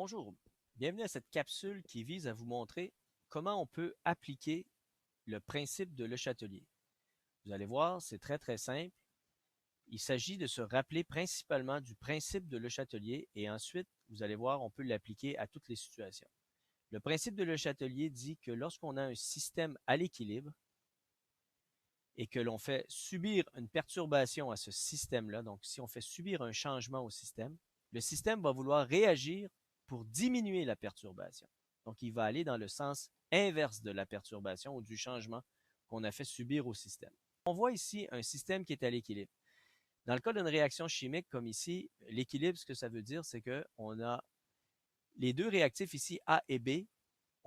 Bonjour, bienvenue à cette capsule qui vise à vous montrer comment on peut appliquer le principe de Le Chatelier. Vous allez voir, c'est très simple. Il s'agit de se rappeler principalement du principe de Le Chatelier et ensuite, vous allez voir, on peut l'appliquer à toutes les situations. Le principe de Le Chatelier dit que lorsqu'on a un système à l'équilibre et que l'on fait subir une perturbation à ce système-là, donc si on fait subir un changement au système, le système va vouloir réagir pour diminuer la perturbation. Donc, il va aller dans le sens inverse de la perturbation ou du changement qu'on a fait subir au système. On voit ici un système qui est à l'équilibre. Dans le cas d'une réaction chimique comme ici, l'équilibre, ce que ça veut dire, c'est qu'on a les deux réactifs ici, A et B, il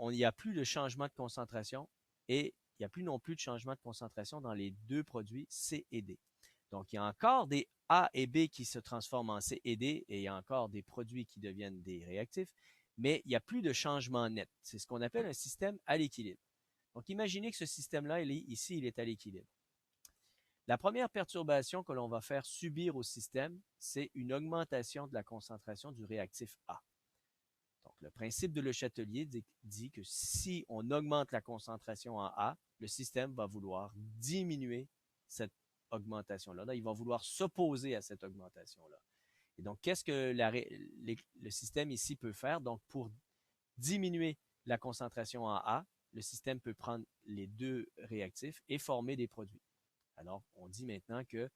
n'y a plus de changement de concentration et il n'y a plus non plus de changement de concentration dans les deux produits C et D. Donc, il y a encore des A et B qui se transforment en C et D et il y a encore des produits qui deviennent des réactifs, mais il n'y a plus de changement net. C'est ce qu'on appelle un système à l'équilibre. Donc, imaginez que ce système-là, ici, il est à l'équilibre. La première perturbation que l'on va faire subir au système, c'est une augmentation de la concentration du réactif A. Donc, le principe de Le Chatelier dit que si on augmente la concentration en A, le système va vouloir diminuer cette augmentation-là. Il va vouloir s'opposer à cette augmentation-là. Et donc, qu'est-ce que le système ici peut faire? Donc, pour diminuer la concentration en A, le système peut prendre les deux réactifs et former des produits. Alors, on dit maintenant que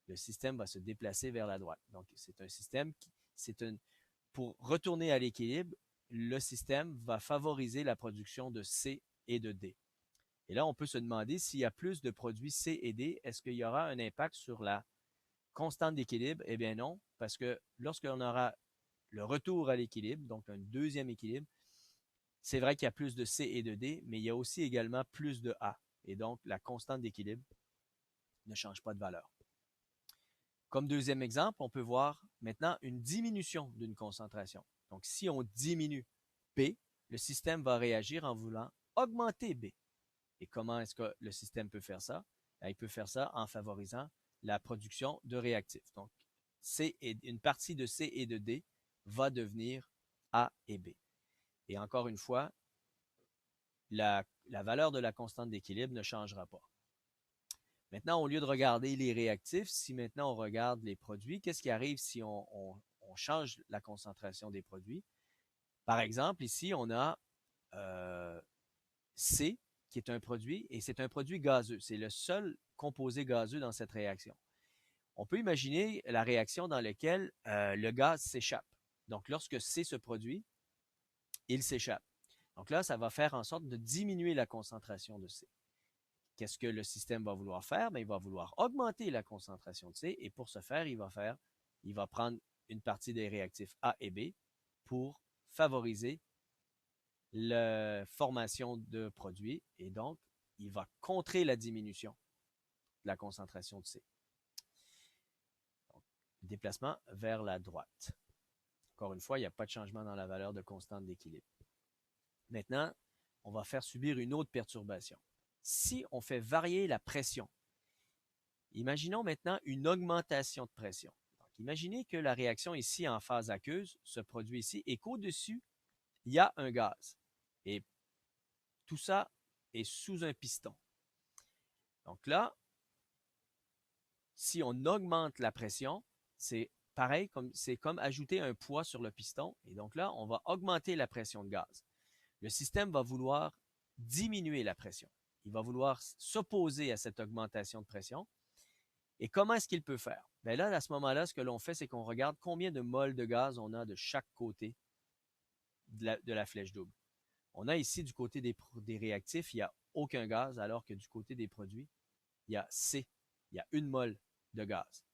le système va se déplacer vers la droite. Donc, c'est un système pour retourner à l'équilibre, le système va favoriser la production de C et de D. Et là, on peut se demander s'il y a plus de produits C et D, est-ce qu'il y aura un impact sur la constante d'équilibre? Eh bien non, parce que lorsqu'on aura le retour à l'équilibre, donc un deuxième équilibre, c'est vrai qu'il y a plus de C et de D, mais il y a aussi également plus de A. Et donc, la constante d'équilibre ne change pas de valeur. Comme deuxième exemple, on peut voir maintenant une diminution d'une concentration. Donc, si on diminue B, le système va réagir en voulant augmenter B. Et comment est-ce que le système peut faire ça? Il peut faire ça en favorisant la production de réactifs. Donc, une partie de C et de D va devenir A et B. Et encore une fois, la valeur de la constante d'équilibre ne changera pas. Maintenant, au lieu de regarder les réactifs, si maintenant on regarde les produits, qu'est-ce qui arrive si on change la concentration des produits? Par exemple, ici, on a C, qui est un produit, et c'est un produit gazeux. C'est le seul composé gazeux dans cette réaction. On peut imaginer la réaction dans laquelle le gaz s'échappe. Donc, lorsque C se produit, il s'échappe. Donc là, ça va faire en sorte de diminuer la concentration de C. Qu'est-ce que le système va vouloir faire? Bien, il va vouloir augmenter la concentration de C et pour ce faire, il va prendre une partie des réactifs A et B pour favoriser la formation de produits et donc, il va contrer la diminution de la concentration de C. Donc, déplacement vers la droite. Encore une fois, il n'y a pas de changement dans la valeur de constante d'équilibre. Maintenant, on va faire subir une autre perturbation. Si on fait varier la pression, imaginons maintenant une augmentation de pression. Donc, imaginez que la réaction ici en phase aqueuse se produit ici et qu'au-dessus, il y a un gaz. Et tout ça est sous un piston. Donc là, si on augmente la pression, c'est pareil, c'est comme ajouter un poids sur le piston. Et donc là, on va augmenter la pression de gaz. Le système va vouloir diminuer la pression. Il va vouloir s'opposer à cette augmentation de pression. Et comment est-ce qu'il peut faire? Bien là, à ce moment-là, ce que l'on fait, c'est qu'on regarde combien de moles de gaz on a de chaque côté de la flèche double. On a ici du côté des réactifs, il n'y a aucun gaz, alors que du côté des produits, il y a C, il y a une mole de gaz.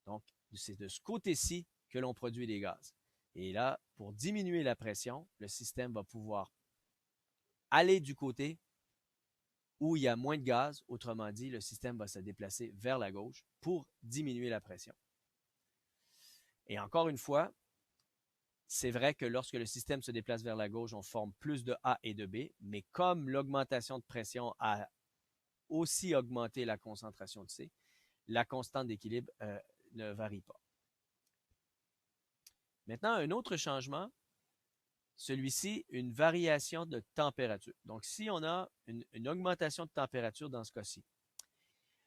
Donc, c'est de ce côté-ci que l'on produit des gaz. Et là, pour diminuer la pression, le système va pouvoir aller du côté où il y a moins de gaz, autrement dit, le système va se déplacer vers la gauche pour diminuer la pression. Et encore une fois, c'est vrai que lorsque le système se déplace vers la gauche, on forme plus de A et de B, mais comme l'augmentation de pression a aussi augmenté la concentration de C, la constante d'équilibre ne varie pas. Maintenant, un autre changement celui-ci une variation de température. Donc, si on a une augmentation de température dans ce cas-ci,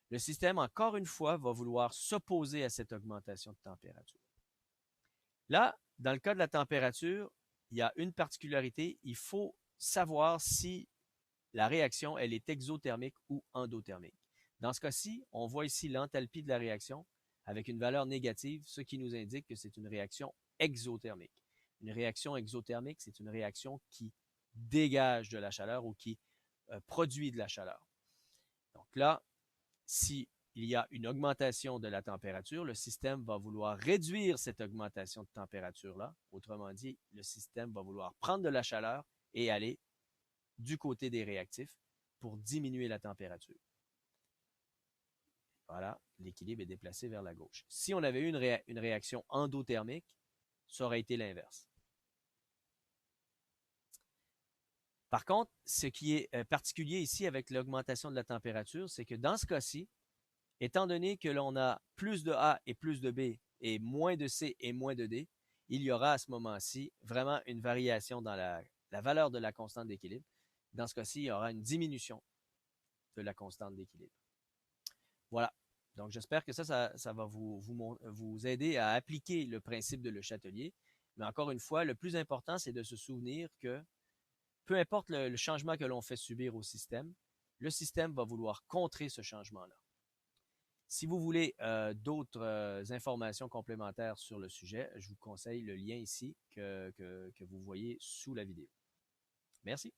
le système, encore une fois, va vouloir s'opposer à cette augmentation de température. Là, dans le cas de la température, il y a une particularité. Il faut savoir si la réaction, elle est exothermique ou endothermique. Dans ce cas-ci, on voit ici l'enthalpie de la réaction avec une valeur négative, ce qui nous indique que c'est une réaction exothermique. Une réaction exothermique, c'est une réaction qui dégage de la chaleur ou qui produit de la chaleur. Donc là, si il y a une augmentation de la température, le système va vouloir réduire cette augmentation de température-là. Autrement dit, le système va vouloir prendre de la chaleur et aller du côté des réactifs pour diminuer la température. Voilà, l'équilibre est déplacé vers la gauche. Si on avait eu une réaction endothermique, ça aurait été l'inverse. Par contre, ce qui est particulier ici avec l'augmentation de la température, c'est que dans ce cas-ci, étant donné que l'on a plus de A et plus de B et moins de C et moins de D, il y aura à ce moment-ci vraiment une variation dans la valeur de la constante d'équilibre. Dans ce cas-ci, il y aura une diminution de la constante d'équilibre. Voilà. Donc, j'espère que ça va vous aider à appliquer le principe de Le Chatelier. Mais encore une fois, le plus important, c'est de se souvenir que peu importe le changement que l'on fait subir au système, le système va vouloir contrer ce changement-là. Si vous voulez d'autres informations complémentaires sur le sujet, je vous conseille le lien ici que vous voyez sous la vidéo. Merci.